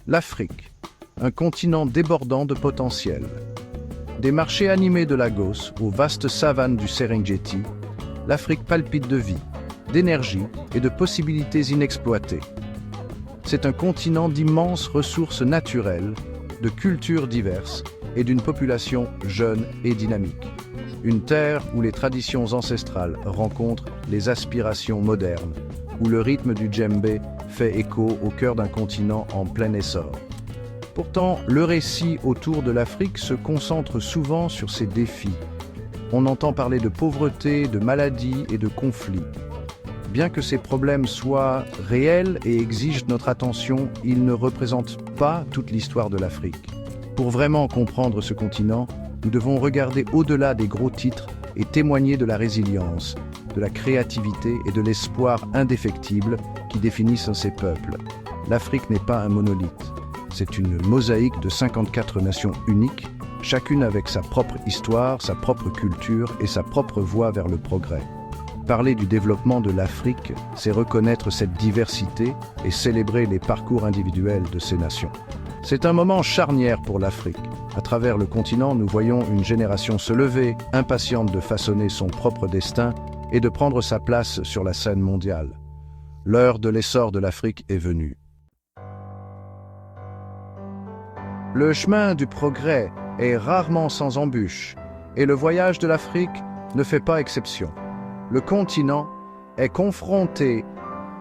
L'Afrique, un continent débordant de potentiel. Des marchés animés de Lagos aux vastes savanes du Serengeti, l'Afrique palpite de vie, d'énergie et de possibilités inexploitées. C'est un continent d'immenses ressources naturelles, de cultures diverses et d'une population jeune et dynamique. Une terre où les traditions ancestrales rencontrent les aspirations modernes, où le rythme du djembé fait écho au cœur d'un continent en plein essor. Pourtant, le récit autour de l'Afrique se concentre souvent sur ses défis. On entend parler de pauvreté, de maladies et de conflits. Bien que ces problèmes soient réels et exigent notre attention, ils ne représentent pas toute l'histoire de l'Afrique. Pour vraiment comprendre ce continent, nous devons regarder au-delà des gros titres et témoigner de la résilience, de la créativité et de l'espoir indéfectible qui définissent ces peuples. L'Afrique n'est pas un monolithe. C'est une mosaïque de 54 nations uniques, chacune avec sa propre histoire, sa propre culture et sa propre voie vers le progrès. Parler du développement de l'Afrique, c'est reconnaître cette diversité et célébrer les parcours individuels de ces nations. C'est un moment charnière pour l'Afrique. À travers le continent, nous voyons une génération se lever, impatiente de façonner son propre destin et de prendre sa place sur la scène mondiale. L'heure de l'essor de l'Afrique est venue. Le chemin du progrès est rarement sans embûches, et le voyage de l'Afrique ne fait pas exception. Le continent est confronté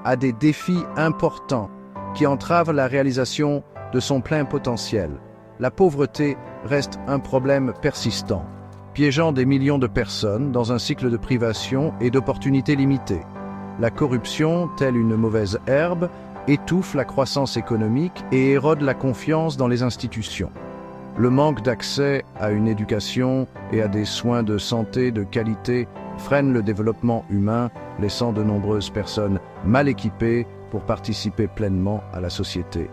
à des défis importants qui entravent la réalisation de son plein potentiel. La pauvreté reste un problème persistant, piégeant des millions de personnes dans un cycle de privation et d'opportunités limitées. La corruption, telle une mauvaise herbe, étouffe la croissance économique et érode la confiance dans les institutions. Le manque d'accès à une éducation et à des soins de santé de qualité freine le développement humain, laissant de nombreuses personnes mal équipées pour participer pleinement à la société.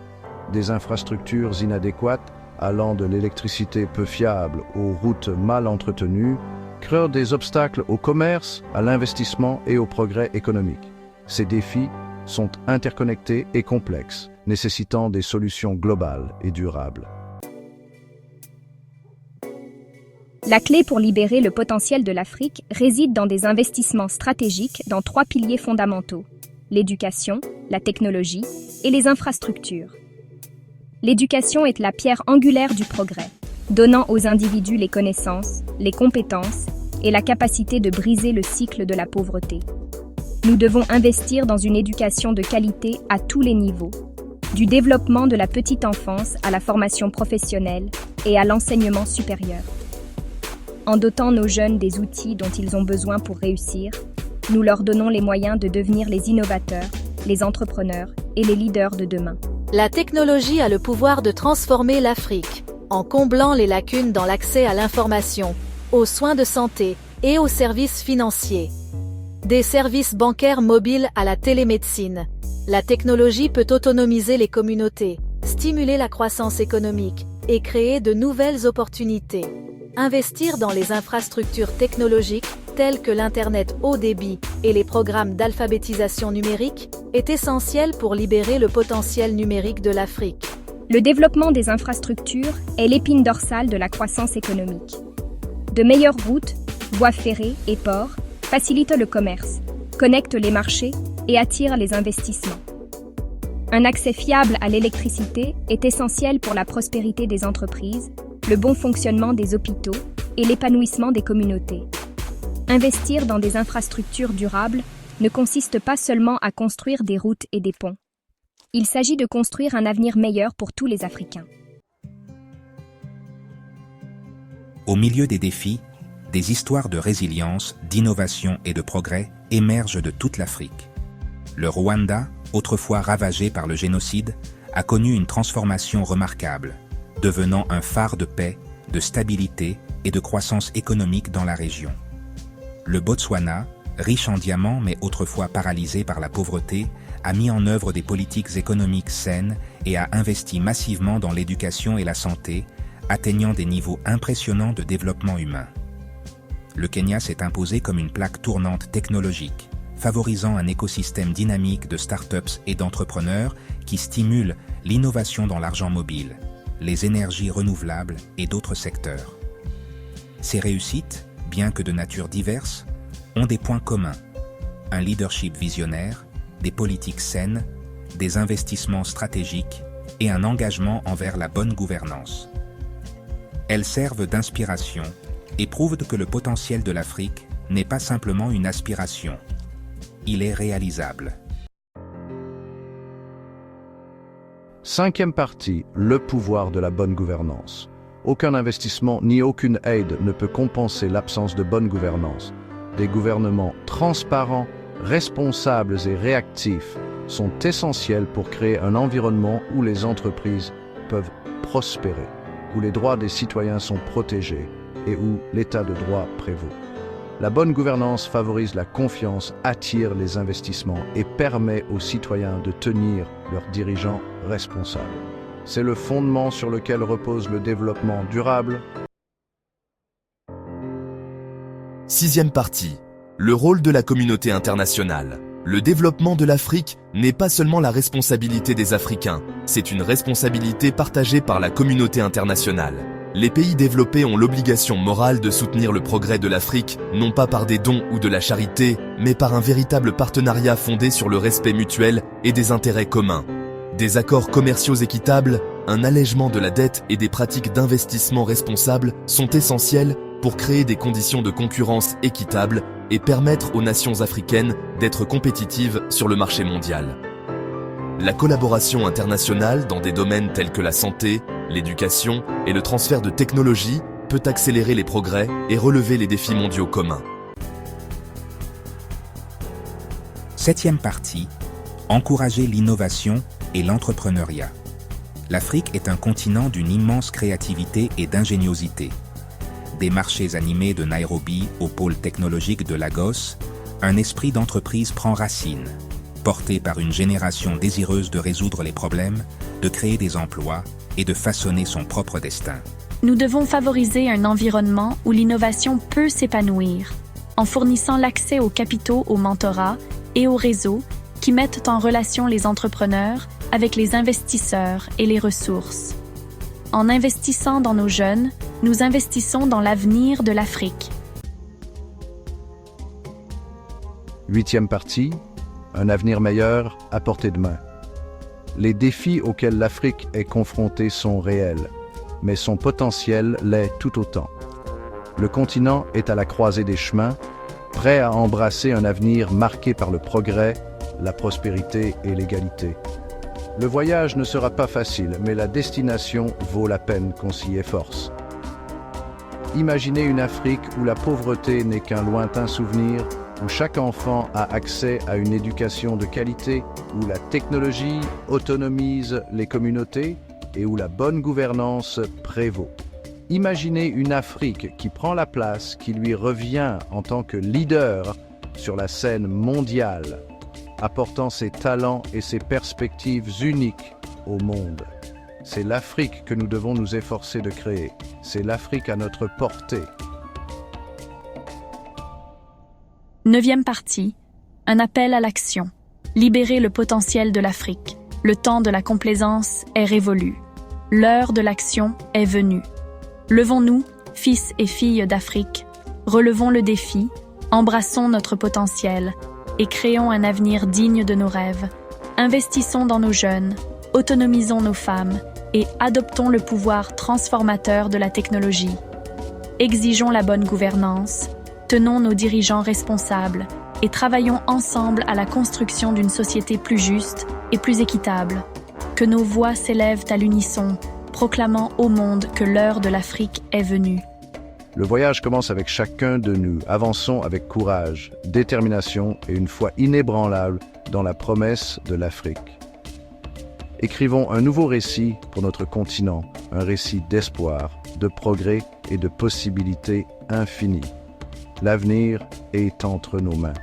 Des infrastructures inadéquates, allant de l'électricité peu fiable aux routes mal entretenues, créent des obstacles au commerce, à l'investissement et au progrès économique. Ces défis sont interconnectés et complexes, nécessitant des solutions globales et durables. La clé pour libérer le potentiel de l'Afrique réside dans des investissements stratégiques dans 3 piliers fondamentaux: l'éducation, la technologie et les infrastructures. L'éducation est la pierre angulaire du progrès, donnant aux individus les connaissances, les compétences et la capacité de briser le cycle de la pauvreté. Nous devons investir dans une éducation de qualité à tous les niveaux, du développement de la petite enfance à la formation professionnelle et à l'enseignement supérieur. En dotant nos jeunes des outils dont ils ont besoin pour réussir, nous leur donnons les moyens de devenir les innovateurs, les entrepreneurs et les leaders de demain. La technologie a le pouvoir de transformer l'Afrique, en comblant les lacunes dans l'accès à l'information, aux soins de santé et aux services financiers. Des services bancaires mobiles à la télémédecine. La technologie peut autonomiser les communautés, stimuler la croissance économique et créer de nouvelles opportunités. Investir dans les infrastructures technologiques, telles que l'Internet haut débit et les programmes d'alphabétisation numérique, est essentiel pour libérer le potentiel numérique de l'Afrique. Le développement des infrastructures est l'épine dorsale de la croissance économique. De meilleures routes, voies ferrées et ports facilitent le commerce, connectent les marchés et attirent les investissements. Un accès fiable à l'électricité est essentiel pour la prospérité des entreprises, le bon fonctionnement des hôpitaux et l'épanouissement des communautés. Investir dans des infrastructures durables ne consiste pas seulement à construire des routes et des ponts. Il s'agit de construire un avenir meilleur pour tous les Africains. Au milieu des défis, des histoires de résilience, d'innovation et de progrès émergent de toute l'Afrique. Le Rwanda, autrefois ravagé par le génocide, a connu une transformation remarquable, devenant un phare de paix, de stabilité et de croissance économique dans la région. Le Botswana, riche en diamants mais autrefois paralysé par la pauvreté, a mis en œuvre des politiques économiques saines et a investi massivement dans l'éducation et la santé, atteignant des niveaux impressionnants de développement humain. Le Kenya s'est imposé comme une plaque tournante technologique, favorisant un écosystème dynamique de start-ups et d'entrepreneurs qui stimulent l'innovation dans l'argent mobile, les énergies renouvelables et d'autres secteurs. Ces réussites, bien que de nature diverse, ont des points communs: un leadership visionnaire, des politiques saines, des investissements stratégiques et un engagement envers la bonne gouvernance. Elles servent d'inspiration et prouvent que le potentiel de l'Afrique n'est pas simplement une aspiration. Il est réalisable. Cinquième partie, le pouvoir de la bonne gouvernance. Aucun investissement ni aucune aide ne peut compenser l'absence de bonne gouvernance. Des gouvernements transparents, responsables et réactifs sont essentiels pour créer un environnement où les entreprises peuvent prospérer, où les droits des citoyens sont protégés et où l'état de droit prévaut. La bonne gouvernance favorise la confiance, attire les investissements et permet aux citoyens de tenir leurs dirigeants responsables. C'est le fondement sur lequel repose le développement durable. Sixième partie. Le rôle de la communauté internationale. Le développement de l'Afrique n'est pas seulement la responsabilité des Africains, c'est une responsabilité partagée par la communauté internationale. Les pays développés ont l'obligation morale de soutenir le progrès de l'Afrique, non pas par des dons ou de la charité, mais par un véritable partenariat fondé sur le respect mutuel et des intérêts communs. Des accords commerciaux équitables, un allègement de la dette et des pratiques d'investissement responsables sont essentiels pour créer des conditions de concurrence équitables et permettre aux nations africaines d'être compétitives sur le marché mondial. La collaboration internationale dans des domaines tels que la santé, l'éducation et le transfert de technologies peut accélérer les progrès et relever les défis mondiaux communs. Septième partie, encourager l'innovation et l'entrepreneuriat. L'Afrique est un continent d'une immense créativité et d'ingéniosité. Des marchés animés de Nairobi au pôle technologique de Lagos, un esprit d'entreprise prend racine, porté par une génération désireuse de résoudre les problèmes, de créer des emplois et de façonner son propre destin. Nous devons favoriser un environnement où l'innovation peut s'épanouir, en fournissant l'accès aux capitaux, au mentorat et aux réseaux qui mettent en relation les entrepreneurs avec les investisseurs et les ressources. En investissant dans nos jeunes, nous investissons dans l'avenir de l'Afrique. Huitième partie, un avenir meilleur à portée de main. Les défis auxquels l'Afrique est confrontée sont réels, mais son potentiel l'est tout autant. Le continent est à la croisée des chemins, prêt à embrasser un avenir marqué par le progrès, la prospérité et l'égalité. Le voyage ne sera pas facile, mais la destination vaut la peine qu'on s'y efforce. Imaginez une Afrique où la pauvreté n'est qu'un lointain souvenir, où chaque enfant a accès à une éducation de qualité, où la technologie autonomise les communautés et où la bonne gouvernance prévaut. Imaginez une Afrique qui prend la place qui lui revient en tant que leader sur la scène mondiale, apportant ses talents et ses perspectives uniques au monde. C'est l'Afrique que nous devons nous efforcer de créer. C'est l'Afrique à notre portée. Neuvième partie, un appel à l'action. Libérer le potentiel de l'Afrique. Le temps de la complaisance est révolu. L'heure de l'action est venue. Levons-nous, fils et filles d'Afrique, relevons le défi, embrassons notre potentiel et créons un avenir digne de nos rêves. Investissons dans nos jeunes, autonomisons nos femmes et adoptons le pouvoir transformateur de la technologie. Exigeons la bonne gouvernance, tenons nos dirigeants responsables et travaillons ensemble à la construction d'une société plus juste et plus équitable. Que nos voix s'élèvent à l'unisson, proclamant au monde que l'heure de l'Afrique est venue. Le voyage commence avec chacun de nous. Avançons avec courage, détermination et une foi inébranlable dans la promesse de l'Afrique. Écrivons un nouveau récit pour notre continent, un récit d'espoir, de progrès et de possibilités infinies. L'avenir est entre nos mains.